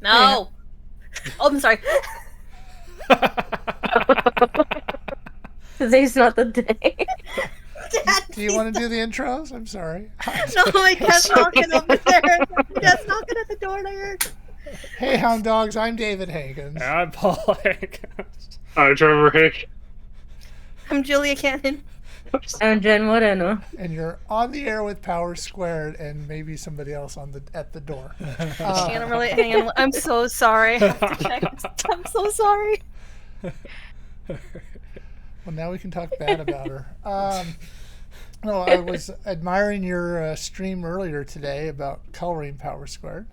No. Oh, I'm sorry. Today's not the day. Dad, Do you want to do the intros? I'm sorry. No, my cat's knocking over there. My cat's knocking at the door there. Hey, Hound Dogs, I'm David Hankins. I'm Paul Hankins. Hi, Trevor Hankins. I'm Julia Canon. I'm Jen Moreno. And you're on the air with Power Squared and maybe somebody else at the door. Hang on. I'm so sorry. I have to check. I'm so sorry. Well, now we can talk bad about her. No, I was admiring your stream earlier today about coloring Power Squared.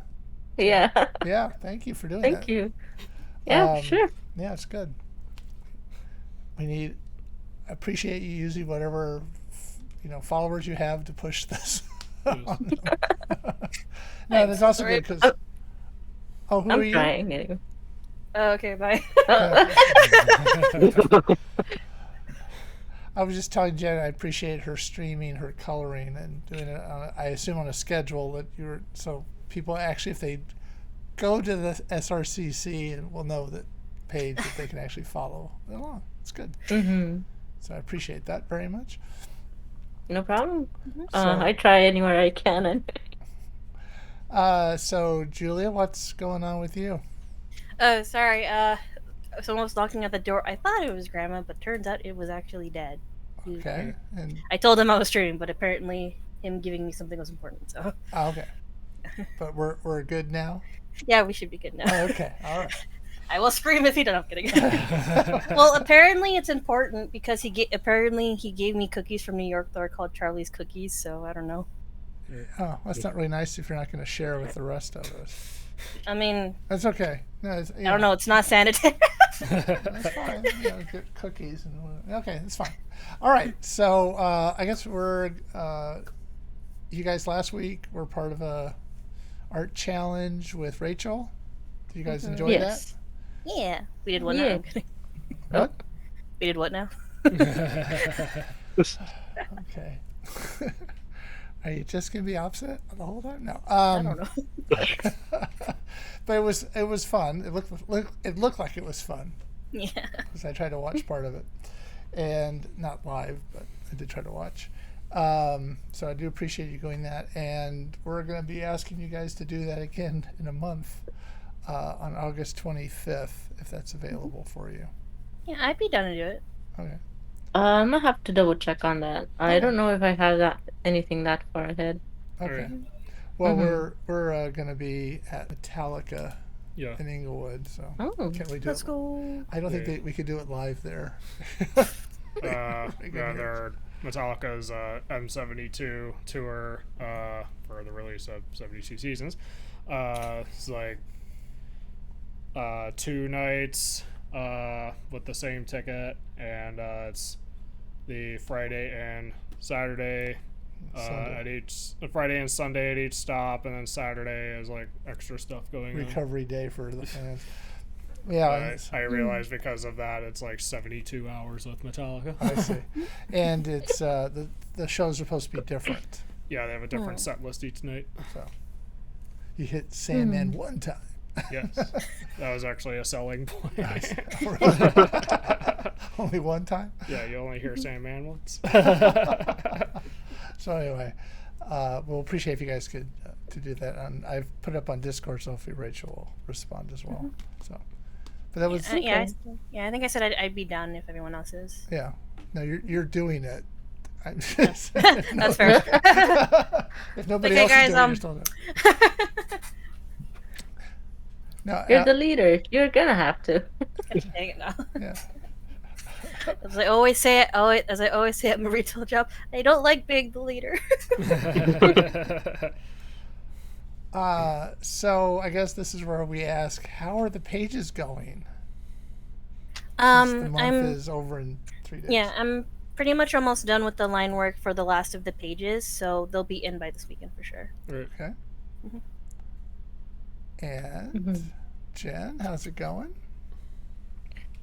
Yeah. Yeah, thank you for doing that. Thank you. Yeah, sure. Yeah, it's good. I appreciate you using whatever followers you have to push this. No, that's also good because. Oh, who are you? I'm trying anyway. Oh, okay, bye. I was just telling Jen I appreciate her streaming her coloring and doing it I assume on a schedule that so people actually, if they go to the SRCC and will know that page that they can actually follow along. It's good. Mm-hmm. So I appreciate that very much. No problem. So- I try anywhere I can. So Julia, what's going on with you? Oh, sorry. Someone was knocking at the door. I thought it was Grandma, but turns out it was actually Dad. Okay. And I told him I was streaming, but apparently him giving me something was important. So okay. But we're good now? yeah, we should be good now. Oh, okay. All right. I will scream if he doesn't. I'm kidding. Well, apparently it's important because he gave me cookies from New York that are called Charlie's Cookies. So I don't know. Oh, that's not really nice if you're not going to share with the rest of us. I mean, That's okay. No, I don't know. It's not sanitary. That's fine. Get cookies and okay, that's fine. All right. So I guess you guys last week were part of a art challenge with Rachel. Did you guys enjoy Yes. Yeah, we did what now? Yeah. I'm kidding. that? What? We did what now? Okay. Are you just gonna be opposite the whole time? No. I don't know. But it was fun. It looked like it was fun Yeah. because I tried to watch part of it, and not live, but I did try to watch. So I do appreciate you doing that, and we're going to be asking you guys to do that again in a month on August 25th, if that's available for you. Yeah, I'd be down to do it. Okay. I'm gonna have to double check on that. I don't know if I have anything that far ahead. Okay. Alright. Well, Mhm. we're going to be at Metallica Yeah. in Inglewood, so Oh. can't we do Let's it? go. I don't think Yeah. we could do it live there. Yeah, they're Metallica's M72 tour for the release of 72 Seasons. It's like 2 nights with the same ticket, and it's the Friday and Saturday Sunday. at each Friday and Sunday at each stop, and then Saturday is like extra stuff going on. Recovery day for the fans. Yeah, I realized because of that it's like 72 hours with Metallica. I see. And it's the shows are supposed to be different. Yeah, they have a different set list each night. So you hit Sandman one time. Yes, that was actually a selling point. Only one time. Yeah, you only hear Sandman once. So anyway, we'll appreciate if you guys could to do that. And I've put it up on Discord, so hopefully Rachel will respond as well. So, but that was Yeah, I think I said I'd be down if everyone else is. yeah. No, you're doing it. That's fair. If nobody Okay, else guys, is doing it, you're still doing it. No, You're the leader. You're gonna have to. Dang it now. yeah. As I always say, at my retail job, I don't like being the leader. So I guess this is where we ask, how are the pages going? Since the month is over in 3 days. Yeah, I'm pretty much almost done with the line work for the last of the pages, so they'll be in by this weekend for sure. Okay. Mhm. And Mhm. Jen, how's it going?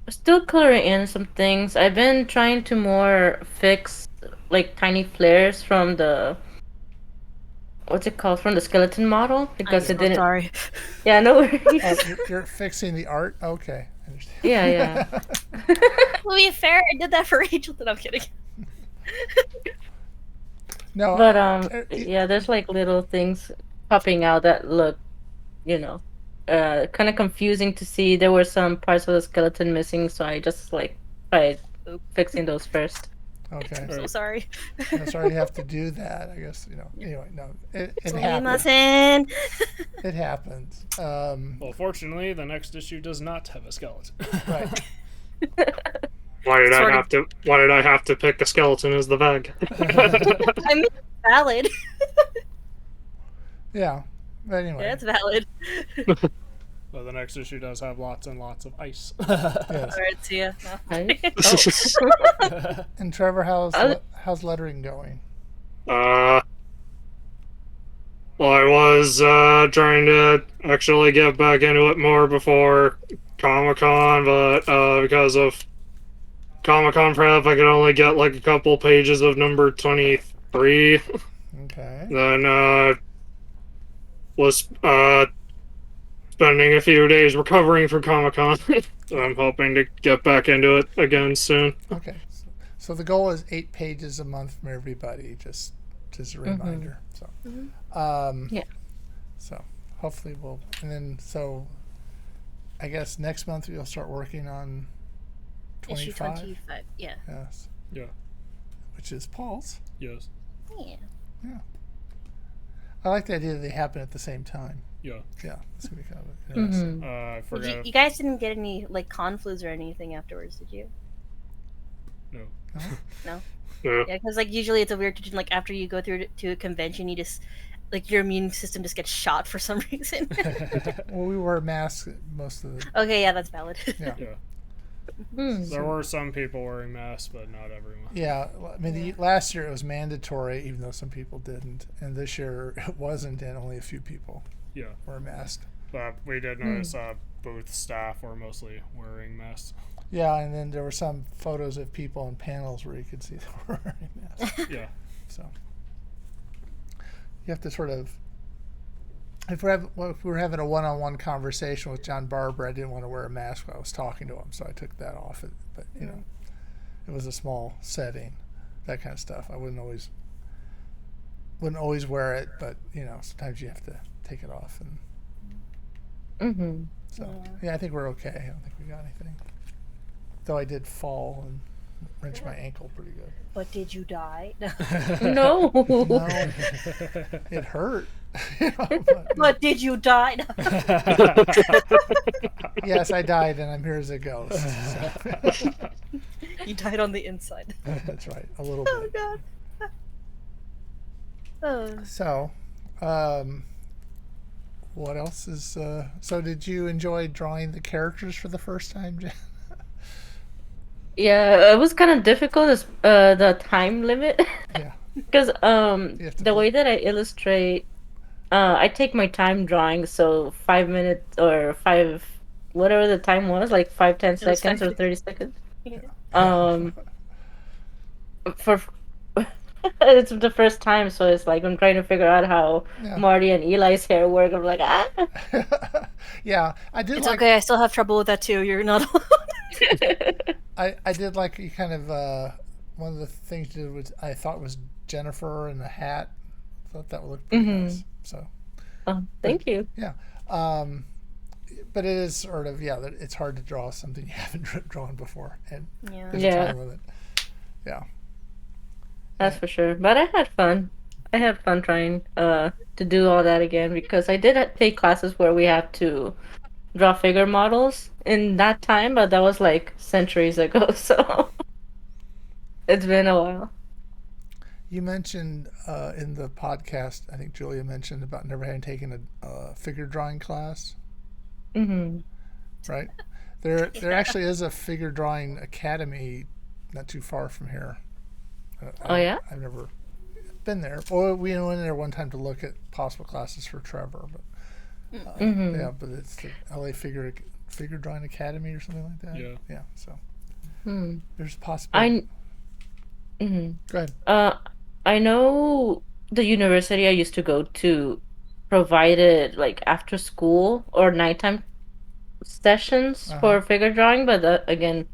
Still coloring in some things. I've been trying to more fix like tiny flares from the what's it called, from the skeleton model because I'm it so didn't. sorry. Yeah, no worries. Oh, you're fixing the art? Okay. I understand. Yeah. To be fair, I did that for Rachel. I'm kidding. No, But it- yeah, there's like little things popping out that look, kind of confusing to see. There were some parts of the skeleton missing, so I just like tried Oop. fixing those first. okay. I'm so sorry. I'm sorry to have to do that. I guess Anyway, no, it happens. Sumimasen. It happens. Well, fortunately, the next issue does not have a skeleton. Right. Why did Sort I of- have to? Why did I have to pick the skeleton as the bag? I mean, valid. Yeah. But anyway. Yeah, it's valid. But the next issue does have lots and lots of ice. Yes. Alright, see ya. No. Right? And Trevor, I'll- how's lettering going? Well, I was trying to actually get back into it more before Comic-Con, but because of Comic-Con prep, I could only get like a couple pages of number 23. Okay. Then was spending a few days recovering from Comic-Con. So I'm hoping to get back into it again soon. Okay. So the goal is 8 pages a month from everybody, just a reminder. So, Yeah. So hopefully and then I guess next month we'll start working on Issue 25. 25. Yeah. Yes. Yeah. Which is Paul's. Yes. Yeah. I like the idea that they happen at the same time. Yeah. Yeah, it's gonna be kind of interesting. I Well, forgot. you guys didn't get any like conflus or anything afterwards, did you? No. No. Yeah. Yeah, because like usually it's a weird tradition. Like after you go through to a convention, you just like your immune system just gets shot for some reason. Well, we wear masks most of the. Okay, yeah, that's valid. Yeah. Yeah. Hmm. There were some people wearing masks, but not everyone. Yeah, I mean, last year it was mandatory, even though some people didn't, and this year it wasn't, and only a few people Yeah. were masked. But we did notice booth staff were mostly wearing masks. Yeah, and then there were some photos of people on panels where you could see they were wearing masks. Yeah. So you have to sort of. If we were having a one-on-one conversation with John Barber, I didn't want to wear a mask while I was talking to him, so I took that off. But it was a small setting, that kind of stuff. I wouldn't always wear it, but sometimes you have to take it off. And so yeah, I think we're okay. I don't think we got anything. Though I did fall and wrench my ankle pretty good. But did you die? No. No, it hurt. But did you die? Yes, I died, and I'm here as a ghost. So. You died on the inside. That's right, a little Oh bit. god. Oh. So, what else is? So, did you enjoy drawing the characters for the first time, Jen? Yeah, it was kind of difficult as the time limit Yeah. because have to the way that I illustrate, I take my time drawing, so 5 minutes or whatever the time was, like 5-10 It was seconds or 5. 30 seconds. Yeah. For it's the first time, so it's like I'm trying to figure out how Yeah. Marty and Eli's hair work. I'm like, ah. Yeah, I did It's like. okay, I still have trouble with that too. You're not alone. I did like you kind of. One of the things you did was I thought was Jennifer in the hat. I thought that would look pretty nice. So. Oh, thank you. Yeah. But it is sort of, it's hard to draw something you haven't drawn before. And Yeah. there's Yeah. time with it. Yeah. That's for sure. But I had fun. I had fun trying to do all that again because I did take classes where we had to draw figure models in that time, but that was like centuries ago, so it's been a while. You mentioned in the podcast, I think Julia mentioned about never having taken a figure drawing class, right? There actually is a figure drawing academy not too far from here. Oh, yeah? I've never been there. Well, we went in there one time to look at possible classes for Trevor, but yeah, but it's the LA Figure Drawing Academy or something like that. Yeah. Yeah. So Hmm. there's possibility. I Go ahead. I know the university I used to go to provided like after school or nighttime sessions for figure drawing, but again,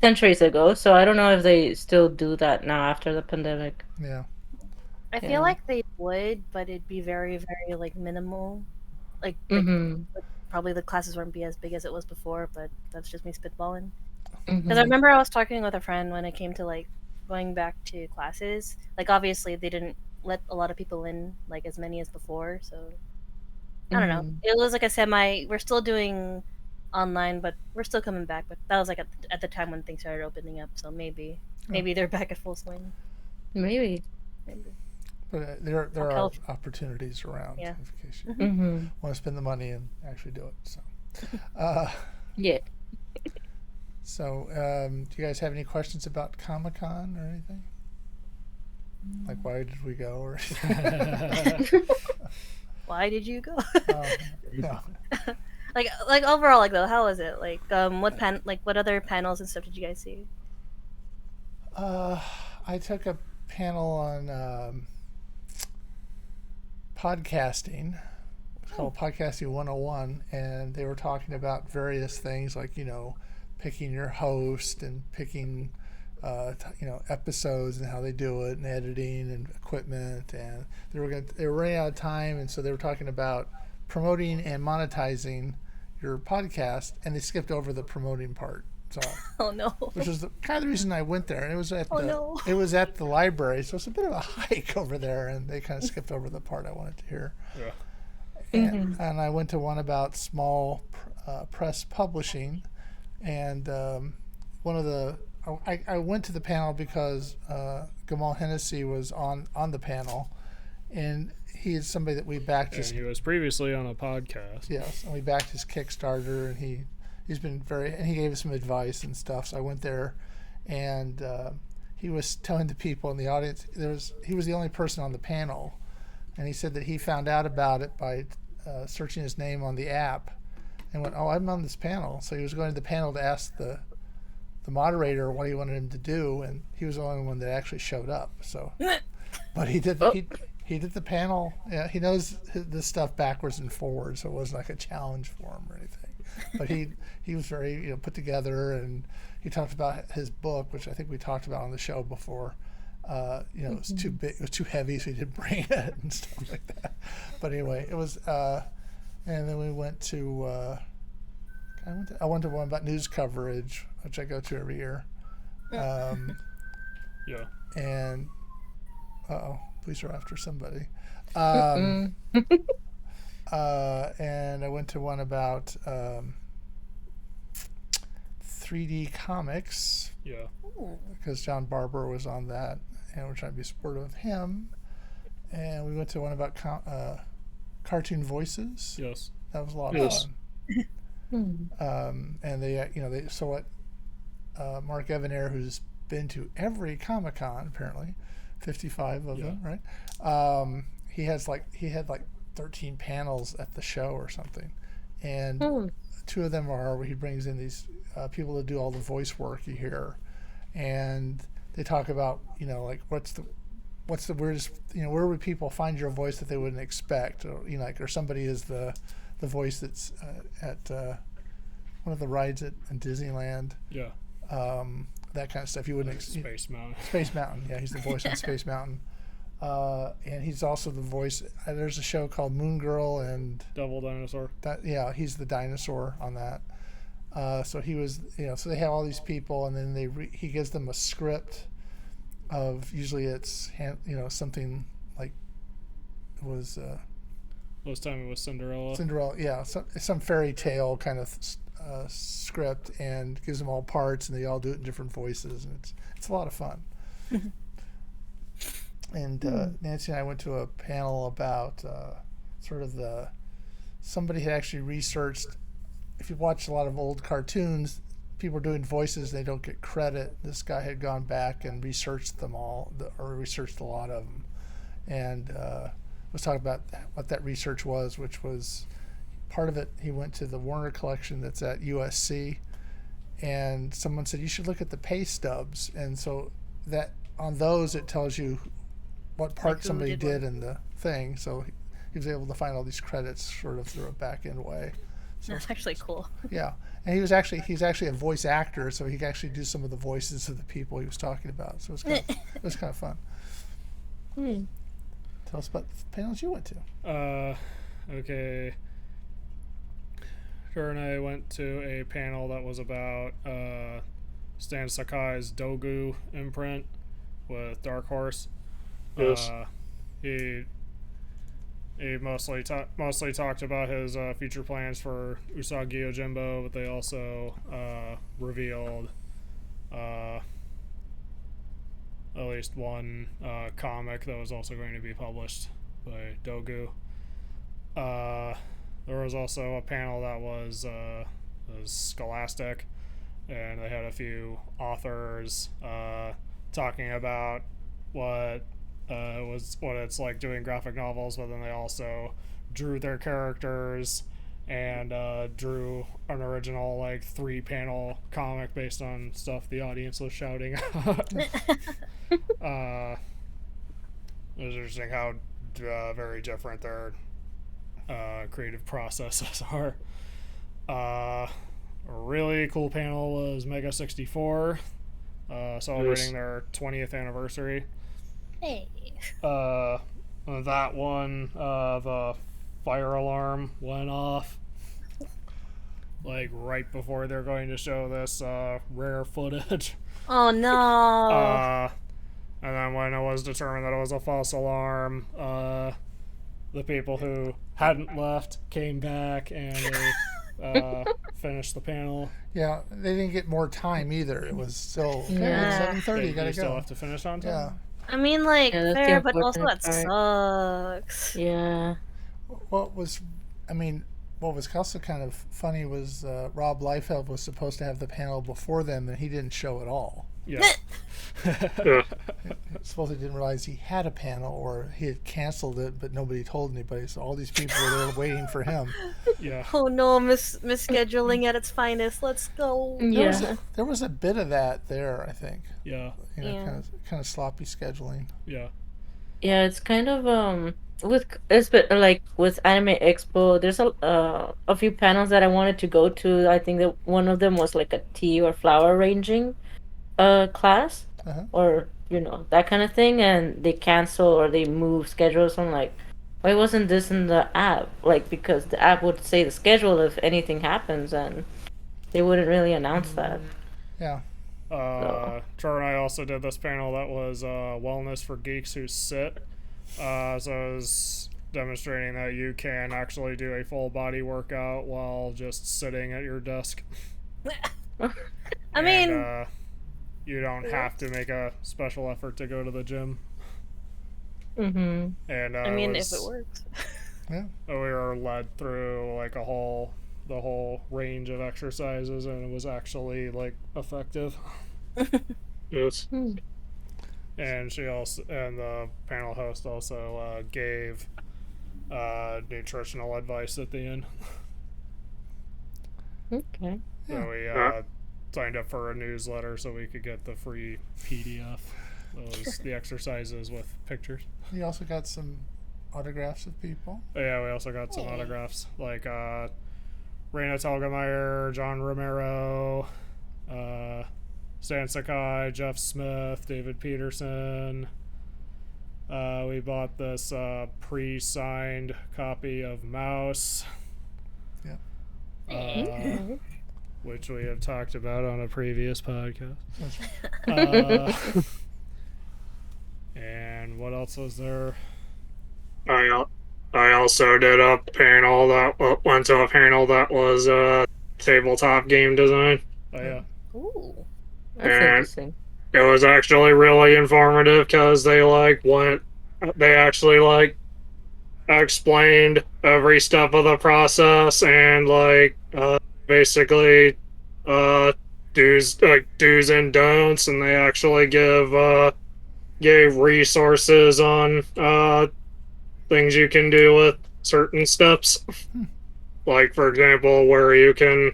centuries ago. So I don't know if they still do that now after the pandemic. Yeah. I feel Yeah. like they would, but it'd be very, very like minimal. Like Mm-hmm. probably the classes wouldn't be as big as it was before, but that's just me spitballing. Because I Mm-hmm. remember I was talking with a friend when it came to like going back to classes. Like obviously they didn't let a lot of people in, like as many as before. So I don't know. Mm-hmm. It was like a semi. We're still doing online, but we're still coming back. But that was like at the time when things started opening up. So maybe they're back at full swing. Maybe. Maybe. But there Oh, are Calif- opportunities around Yeah. in case you Mm-hmm. want to spend the money and actually do it. So, uh, Yeah. do you guys have any questions about Comic-Con or anything? Like, why did we go? Or Why did you go? no. like overall, like though, how was it? Like what other panels and stuff did you guys see? I took a panel on podcasting. It's called Podcasting 101, and they were talking about various things like, picking your host and picking, episodes and how they do it and editing and equipment. And they were running out of time, and so they were talking about promoting and monetizing your podcast, and they skipped over the promoting part. So, Oh no. which was kind of the reason I went there, and it was at no. it was at the library, so it's a bit of a hike over there, and they kind of skipped over the part I wanted to hear. Yeah. And I went to one about small press publishing, and one of the I went to the panel because Gamal Hennessy was on the panel, and he is somebody that we backed. And he was previously on a podcast. Yes, and we backed his Kickstarter, and he's been and he gave us some advice and stuff. So I went there, and he was telling the people in the audience he was the only person on the panel, and he said that he found out about it by searching his name on the app, and went, "Oh, I'm on this panel." So he was going to the panel to ask the moderator what he wanted him to do, and he was the only one that actually showed up. So, but he did he did the panel. Yeah, he knows this stuff backwards and forwards, so it wasn't like a challenge for him or anything. But he was very put together, and he talked about his book, which I think we talked about on the show before. It was too big, it was too heavy, so he didn't bring it and stuff like that. But anyway, it was, and then we went to. I went to one about news coverage, which I go to every year. Yeah. And police are after somebody. And I went to one about 3D comics. Yeah. Because John Barber was on that, and we're trying to be supportive of him. And we went to one about cartoon voices. Yes. That was a lot of fun. And they so what Mark Evanair, who's been to every Comic-Con apparently, 55 of them, right? He had like 13 panels at the show or something, and two of them are where he brings in these people to do all the voice work you hear, and they talk about like what's the weirdest, where would people find your voice that they wouldn't expect, or or somebody is the voice that's at one of the rides at Disneyland. Yeah. That kind of stuff you wouldn't Space Mountain. Space Mountain, yeah, he's the voice on Space Mountain, and he's also the voice. There's a show called Moon Girl and Devil Dinosaur. he's the dinosaur on that. So he was, so they have all these people, and then he gives them a script of, usually it's something like it was. Last time it was Cinderella. Cinderella, yeah, some fairy tale kind of script, and gives them all parts, and they all do it in different voices, and it's a lot of fun. And Nancy and I went to a panel about somebody had actually researched. If you watch a lot of old cartoons, people are doing voices, they don't get credit. This guy had gone back and researched them all, or researched a lot of them, and was talking about what that research was, which was part of it. He went to the Warner collection that's at USC, and someone said you should look at the pay stubs, and so that on those it tells you what part who somebody did did what. in the thing. So he was able to find all these credits sort of through a back end way. So That's actually cool. yeah, and he's actually a voice actor, so he can actually do some of the voices of the people he was talking about. So it was kind of fun. Tell us about the panels you went to. Okay. Her and I went to a panel that was about Stan Sakai's Dogu imprint with Dark Horse. Yes. He mostly talked about his future plans for Usagi Yojimbo, but they also revealed at least one comic that was also going to be published by Dogu. There was also a panel that was Scholastic, and they had a few authors talking about what it's like doing graphic novels, but then they also drew their characters and drew an original like 3-panel comic based on stuff the audience was shouting out. It was interesting how very different their creative processes are. A really cool panel was Mega 64, celebrating their 20th anniversary. Hey. That one, the fire alarm went off like right before they're going to show this rare footage. Oh no. And then when it was determined that it was a false alarm, the people who hadn't left came back and they finished the panel. Yeah, they didn't get more time either. It was still Yeah. 7:30. You Gotta still go. have to finish on time? Yeah. I mean, like, Yeah, that's the fair, but also unfortunate that part. sucks. Yeah. What was also kind of funny was Rob Liefeld was supposed to have the panel before them, and he didn't show at all. Yeah. Yeah. Supposedly didn't realize he had a panel, or he had canceled it, but nobody told anybody. So all these people were there waiting for him. Yeah. Oh no, misscheduling at its finest. Let's go. Yeah. There was a bit of that there, I think. Yeah. You know, Yeah. kind of sloppy scheduling. Yeah. Yeah, it's kind of like with Anime Expo, there's a few panels that I wanted to go to. I think that one of them was like a tea or flower arranging class, Uh-huh. or that kind of thing, and they cancel or they move schedules. I'm like, why wasn't this in the app? Like, because the app would say the schedule if anything happens, and they wouldn't really announce that. Yeah. Trevor and I also did this panel that was wellness for geeks who sit. So it was demonstrating that you can actually do a full body workout while just sitting at your desk. I mean, And, you don't have to make a special effort to go to the gym. Mm-hmm. And I mean, if it works. Yeah. we were led through like the whole range of exercises, and it was actually like effective. Yes. And the panel host also gave nutritional advice at the end. Okay. So we signed up for a newsletter so we could get the free PDF. Those the exercises with pictures. You also got some autographs of people. But yeah, we also got some autographs like Reina Telgemeier, John Romero, Stan Sakai, Jeff Smith, David Peterson. We bought this pre-signed copy of Mouse. Yeah. Which we have talked about on a previous podcast. And what else was there? I also did a panel that went to a panel that was tabletop game design. Oh yeah. Ooh. That's And- interesting. It was actually really informative because they actually explained every step of the process and basically do's and don'ts, and they actually gave resources on things you can do with certain steps. Like, for example, where you can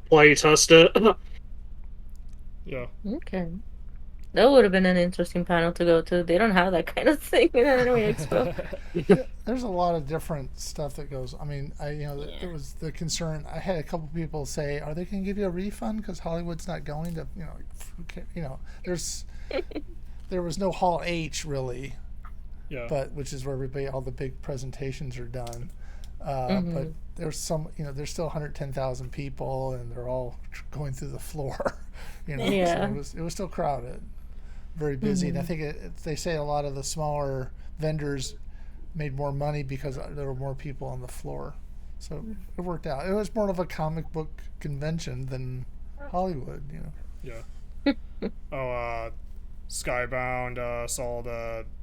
play test it. Yeah. Okay. That would have been an interesting panel to go to. They don't have that kind of thing in Anime Expo. There's a lot of different stuff that goes. I mean, it was the concern. I had a couple people say, "Are they going to give you a refund because Hollywood's not going to?" There was no Hall H really, Yeah. but which is where all the big presentations are done. But there's there's still 110,000 people, and they're all going through the floor. Yeah. So it was still crowded, very busy, and I think they say a lot of the smaller vendors made more money because there were more people on the floor, so it worked out. It was more of a comic book convention than Hollywood, Yeah. Skybound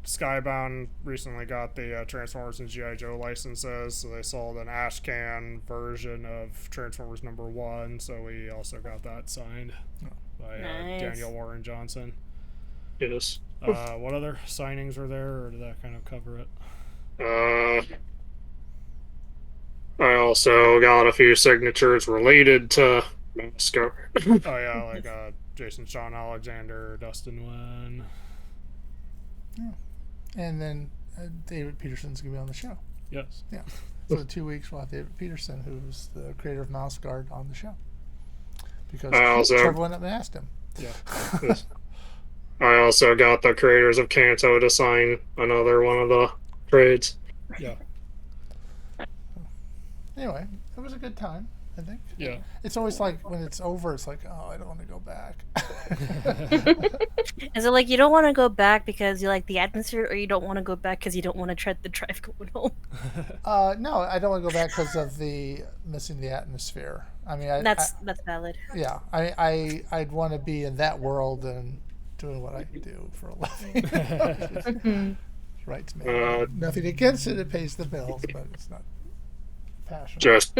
Skybound recently got the Transformers and G.I. Joe licenses, so they sold an Ashcan version of Transformers #1, so we also got that signed by Nice. Daniel Warren Johnson. Yes. What other signings were there, or did that kind of cover it? I also got a few signatures related to mascot. Oh yeah, like Jason Sean Alexander, Dustin Wen. and then David Peterson's gonna be on the show. Yes. Yeah, so in 2 weeks we'll have David Peterson, who's the creator of Mouse Guard, on the show because Trevor went up and asked him. Yeah. Yes. I also got the creators of Kanto to sign another one of the trades. Yeah. Anyway, it was a good time, I think. Yeah. It's always like when it's over, it's like, oh, I don't want to go back. Is it like you don't want to go back because you like the atmosphere, or you don't want to go back because you don't want to tread the drive going home? No, I don't want to go back because of the missing the atmosphere. I mean, That's valid. yeah. I'd want to be in that world and doing what I do for a living. Right to me. Nothing against it; it pays the bills, but it's not passion. Just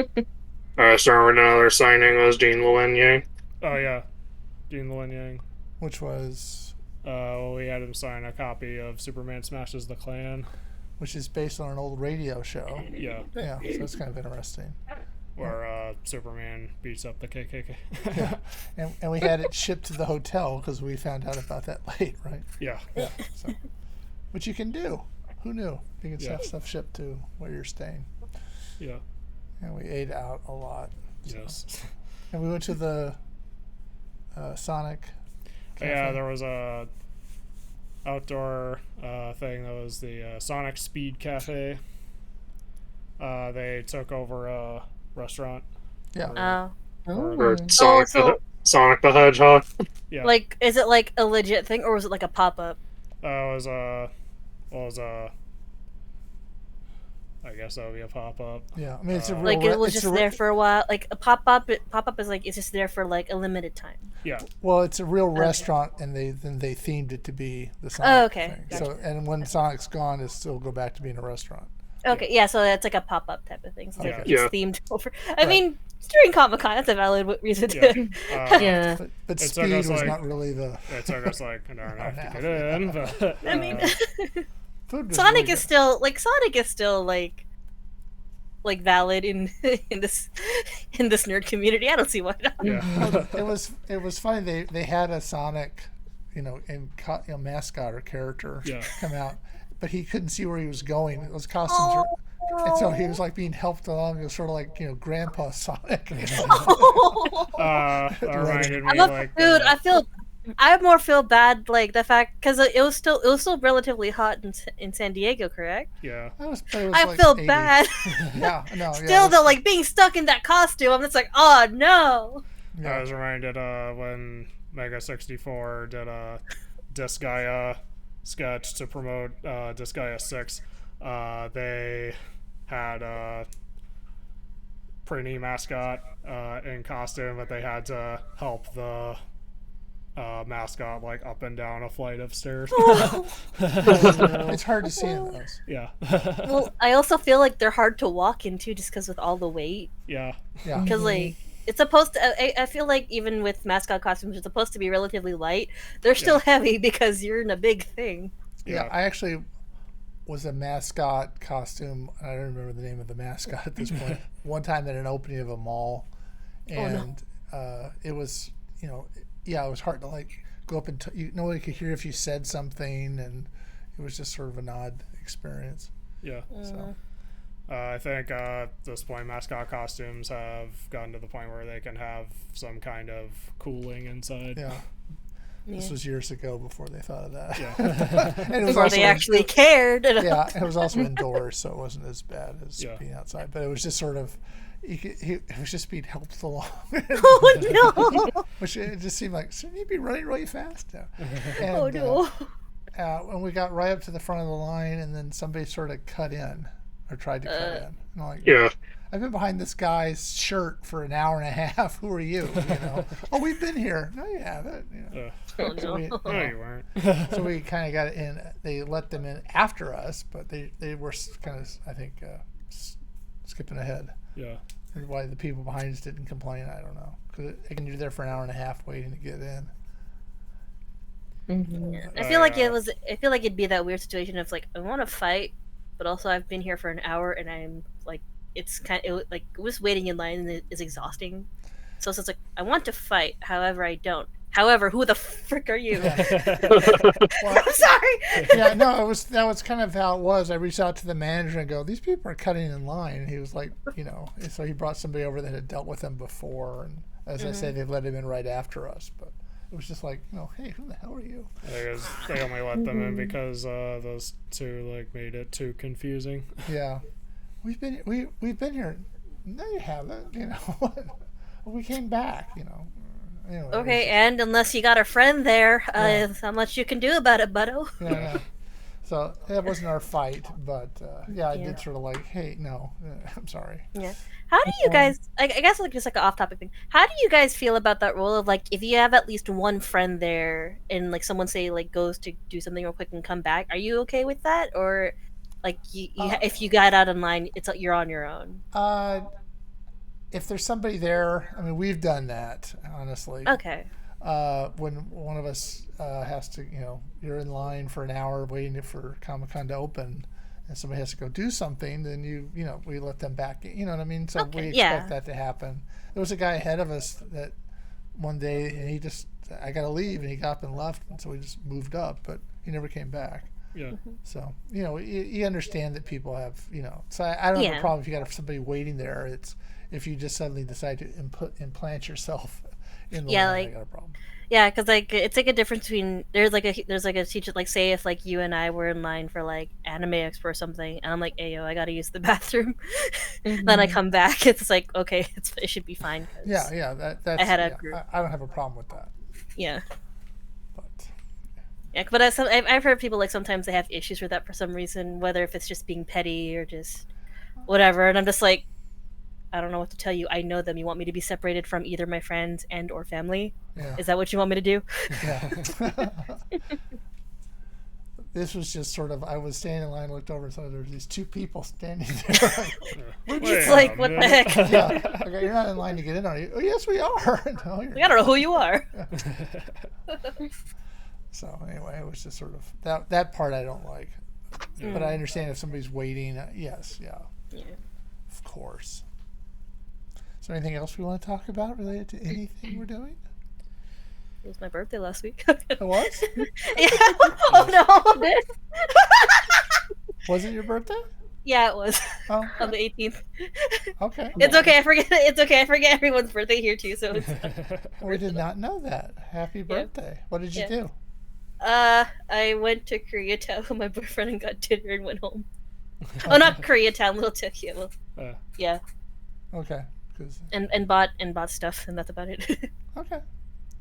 I started another signing was Dean Yang. Oh yeah, Dean Luen Yang. Which was, Well, we had him sign a copy of Superman Smashes the Klan. which is based on an old radio show. Yeah, Yeah, so it's kind of interesting. where Superman beats up the KKK. And we had it shipped to the hotel because we found out about that late, right? Yeah. Yeah. So, which you can do. Who knew? You can Yeah. have stuff shipped to where you're staying. Yeah. And we ate out a lot. So. Yes. And we went to the Sonic. Yeah, Cafe. there was a outdoor thing that was the Sonic Speed Cafe. They took over a restaurant. Yeah. Or Oh. Sonic, so- Sonic the Hedgehog. Yeah. Like, is it like a legit thing, or was it like a pop up? It was I guess that would be a pop up. Yeah. I mean, it's a real. Like it was it's just there for a while. Like a pop up. Pop up is like it's just there for like a limited time. Yeah. Well, it's a real restaurant, and they themed it to be the Sonic Oh, okay. thing. Gotcha. So, and when Sonic's gone, it'll still go back to being a restaurant. Okay, yeah, so that's like a pop up type of thing. So Yeah. like, Yeah. it's themed over. I mean, it's during Comic Con. That's a valid reason Yeah. to. Yeah. But It took speed us, was like- not really the. It took us like an hour and a half to Hour get and in, but I mean, Food was Sonic really is still like valid in in this nerd community. I don't see why not. yeah. good. It was funny. They had a Sonic, mascot or character Yeah. come out, but he couldn't see where he was going. It was costumes. And so he was like being helped along. It was sort of like Grandpa Sonic. That reminded me Dude, I more feel bad like the fact because it was still relatively hot in San Diego, correct? yeah. But it was I like feel 80. bad. Yeah, no. Still though, like being stuck in that costume, I'm just like, oh no. I was reminded when Mega 64 did a Disgaea sketch to promote Disgaea 6. They had a pretty mascot in costume, but they had to help the mascot like up and down a flight of stairs. It's hard to see in those. Yeah. Well, I also feel like they're hard to walk into just because with all the weight. Yeah. Yeah. Because like it's supposed to. I feel like even with mascot costumes, it's supposed to be relatively light. They're still heavy because you're in a big thing. Yeah, I actually was a mascot costume. I don't remember the name of the mascot at this point. One time at an opening of a mall, and it was, it was hard to like go up and nobody could hear if you said something, and it was just sort of an odd experience. Yeah. So I think at this point, mascot costumes have gotten to the point where they can have some kind of cooling inside. yeah. This was years ago before they thought of that. Yeah. And it was Before also they actually cared. yeah, it was also indoors, so it wasn't as bad as Yeah. being outside. But it was just sort of, it was just being helped along. Oh no! Which it just seemed like, shouldn't you be running really fast now? And, Oh no! when we got right up to the front of the line, and then somebody sort of cut in, or tried to cut in. And I'm like, Yeah. I've been behind this guy's shirt for an hour and a half. Who are you? Oh, we've been here. No, you haven't. Oh, no. So we, No, you weren't. so we kind of got in. They let them in after us, but they were kind of, I think, skipping ahead. Yeah. And why the people behind us didn't complain, I don't know. Because you're there for an hour and a half waiting to get in. I feel like it was. I feel like it'd be that weird situation of like I want to fight, but also I've been here for an hour and I'm like it's kind of like just waiting in line is exhausting. So it's like I want to fight, however I don't. However, who the frick are you? Well, I'm sorry. yeah, no, that was kind of how it was. I reached out to the manager and go, these people are cutting in line. And he was like, so he brought somebody over that had dealt with him before. And as I said, they let him in right after us. But it was just like, hey, who the hell are you? They only let them in because those two like made it too confusing. Yeah, we've been here. No, you haven't. We came back. Anyway, Okay, and unless you got a friend there, how much you can do about it, buddo? Yeah. So that wasn't our fight, but I did sort of like, hey, no, I'm sorry. Yeah. How do you guys? I guess like just like an off-topic thing. How do you guys feel about that rule of like if you have at least one friend there and like someone say like goes to do something real quick and come back? Are you okay with that, or like if you got out in line, you're on your own? If there's somebody there, I mean, we've done that, honestly. Okay. When one of us has to, you're in line for an hour waiting for Comic-Con to open, and somebody has to go do something, then we let them back in, you know what I mean? So we expect that to happen. There was a guy ahead of us that one day, and I got to leave, and he got up and left, and so we just moved up, but he never came back. Yeah. So, you understand that people have, so I don't have a problem if you got somebody waiting there. It's if you just suddenly decide to implant yourself in the line, I got a problem. Yeah, because like it's like a difference between there's like a teacher like say if like you and I were in line for like Anime Expo or something, and I'm like, hey yo, I gotta use the bathroom, then I come back, it's like okay, it should be fine. Yeah, that's. I had a group. I don't have a problem with that. Yeah. But. Yeah, but I've heard people like sometimes they have issues with that for some reason, whether if it's just being petty or just whatever, and I'm just like, I don't know what to tell you. I know them. You want me to be separated from either my friends and or family? Yeah. Is that what you want me to do? Yeah. This was just sort of, I was standing in line, looked over, and saw there were these two people standing there. It's like, what the heck? Yeah. Okay, you're not in line to get in, are you? Oh, yes, we are. No, I don't know who you are. So anyway, it was just sort of, that part I don't like. But I understand if somebody's waiting, yes, yeah. Of course. Is there anything else we want to talk about related to anything we're doing? It was my birthday last week. It was? Yeah. Oh no. Was it your birthday? Yeah, it was. Oh. On the 18th. Okay. It's okay. I forget. It's okay. I forget everyone's birthday here too. So it's. We did not know that. Happy birthday. What did you do? I went to Koreatown with my boyfriend and got dinner and went home. Oh, not Koreatown, Little Tokyo. Yeah. Okay. And bought stuff, and that's about it. Okay.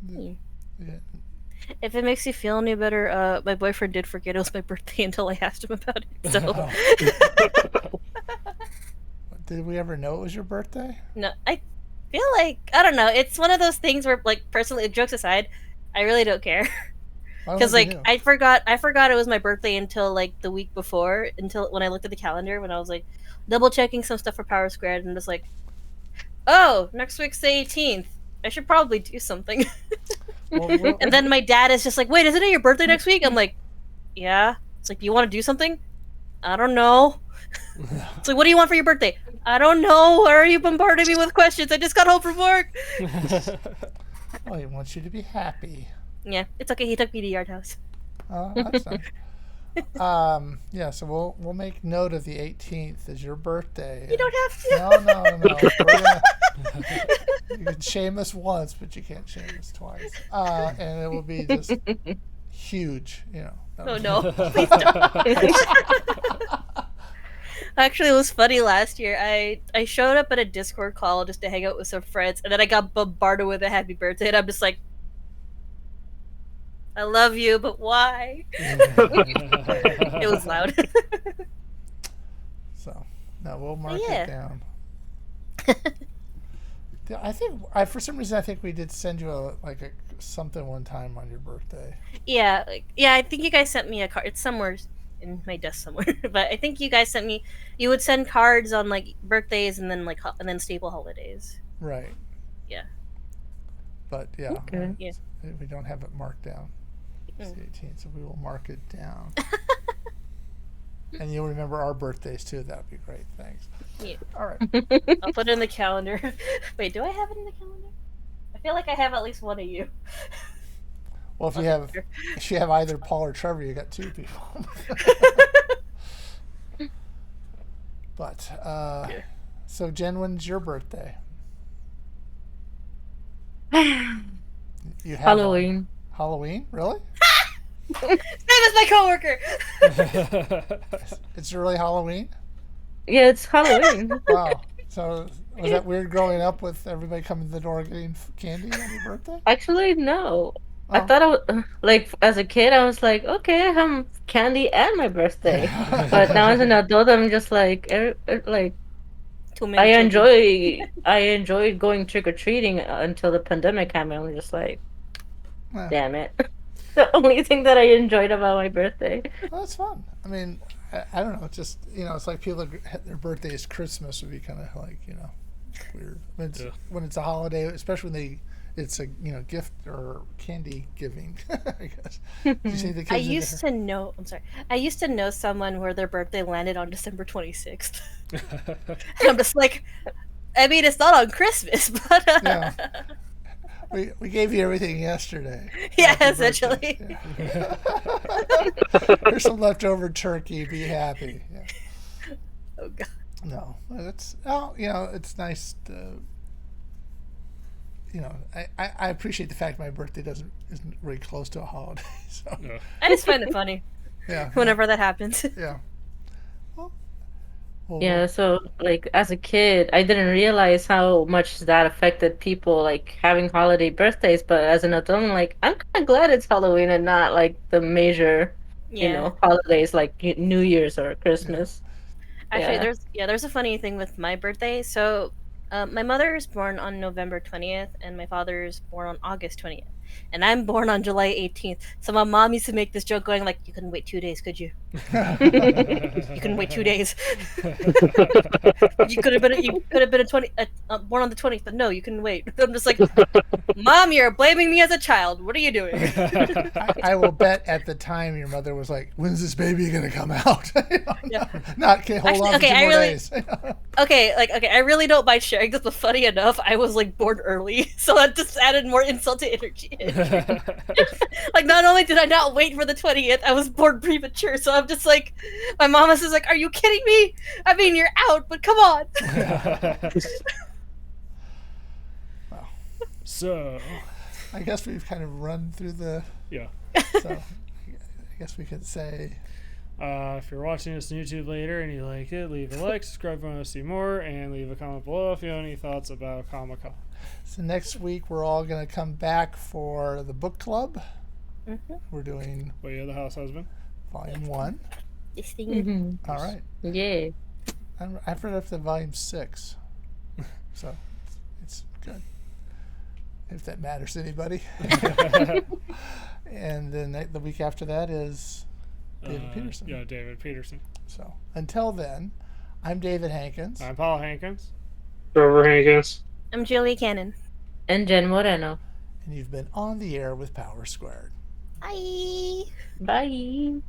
Yeah. If it makes you feel any better, my boyfriend did forget it was my birthday until I asked him about it. So. Did we ever know it was your birthday? No, I feel like I don't know. It's one of those things where, like, personally, jokes aside, I really don't care. Because like I forgot it was my birthday until like the week before, until when I looked at the calendar when I was like double checking some stuff for Power Squared, and just like, oh, next week's the 18th. I should probably do something. And then my dad is just like, wait, isn't it your birthday next week? I'm like, yeah. It's like, do you want to do something? I don't know. It's like, what do you want for your birthday? I don't know. Why are you bombarding me with questions? I just got home from work. Well, he wants you to be happy. Yeah, it's okay. He took me to Yard House. That's nice. Yeah, so we'll make note of the 18th as your birthday. You don't have to. No. We're gonna, you can shame us once, but you can't shame us twice. And it will be just huge, you know. Oh no! Please don't. Actually, it was funny last year. I showed up at a Discord call just to hang out with some friends, and then I got bombarded with a happy birthday, and I'm just like, I love you, but why? It was loud. So, no, we'll mark Yeah. it down. Yeah, I think for some reason I think we did send you a something one time on your birthday. Yeah, I think you guys sent me a card. It's somewhere in my desk somewhere, but I think you guys sent me. You would send cards on like birthdays and then and then staple holidays. Right. Yeah. But yeah, Okay. Yeah. we don't have it marked down. It's the 18th, so we will mark it down. And you'll remember our birthdays too. That would be great. Thanks. Yeah. All right. I'll put it in the calendar. Wait, do I have it in the calendar? I feel like I have at least one of you. Well, if you have either Paul or Trevor, you got two people. But so Jen, when's your birthday? You have Halloween. Halloween, really? Same as my coworker. It's really Halloween? Yeah, it's Halloween. Wow. So was that weird growing up with everybody coming to the door getting candy on your birthday? Actually, no. I Oh. thought I was like as a kid. I was like, okay, I have candy and my birthday. But now as an adult, I'm just like, Too many children. I enjoyed going trick or treating until the pandemic happened. I'm just like, Yeah. damn it. The only thing that I enjoyed about my birthday. Well, that's fun. I mean, I don't know. It's just, it's like people that their birthday is Christmas would be kind of like, weird. When it's a holiday, especially when it's a gift or candy giving. I guess. You see the kids I used to know. I'm sorry. I used to know someone where their birthday landed on December 26th. And I'm just like, I mean, it's not on Christmas, but Yeah. We gave you everything yesterday. yeah, Happy essentially. birthday. Yeah. Here's some leftover turkey. Be happy. Yeah. Oh god. No, it's it's nice to. I appreciate the fact my birthday isn't really close to a holiday. So Yeah. I just find it funny yeah, whenever that happens. yeah. Well, Yeah, so like as a kid, I didn't realize how much that affected people like having holiday birthdays. But as an adult, I'm kind of glad it's Halloween and not like the major, Yeah. holidays like New Year's or Christmas. Actually, Yeah. there's a funny thing with my birthday. So, my mother is born on November 20th, and my father is born on August 20th, and I'm born on July 18th. So my mom used to make this joke, going like, "You couldn't wait 2 days, could you? You couldn't wait 2 days. You could have been born on the 20th, but no, you couldn't wait." I'm just like, Mom, you're blaming me as a child. What are you doing? I will bet at the time your mother was like, "When's this baby gonna come out?" Yeah. Not okay. Hold on for 2 more days. Okay, I really don't mind sharing this, but funny enough, I was like born early, so that just added more insult to energy. Like, not only did I not wait for the 20th, I was born premature. So I'm just like, my mom is like, "Are you kidding me? I mean, you're out, but come on." Well, So, I guess we've kind of run through the. yeah. So I guess we could say. If you're watching this on YouTube later and you liked it, leave a like, subscribe if you want to see more, and leave a comment below if you have any thoughts about Comic-Con. So next week we're all going to come back for the book club. Mm-hmm. We're doing Way of the House Husband. volume 1. This thing. Mhm. All right. Yeah. I've read up to volume 6, so it's good. If that matters to anybody. And then the week after that is David Peterson. Yeah, David Peterson. So until then, I'm David Hankins. I'm Paul Hankins. Trevor Hankins. I'm Julie Canon. And Jen Moreno. And you've been on the air with Power Squared. Bye. Bye.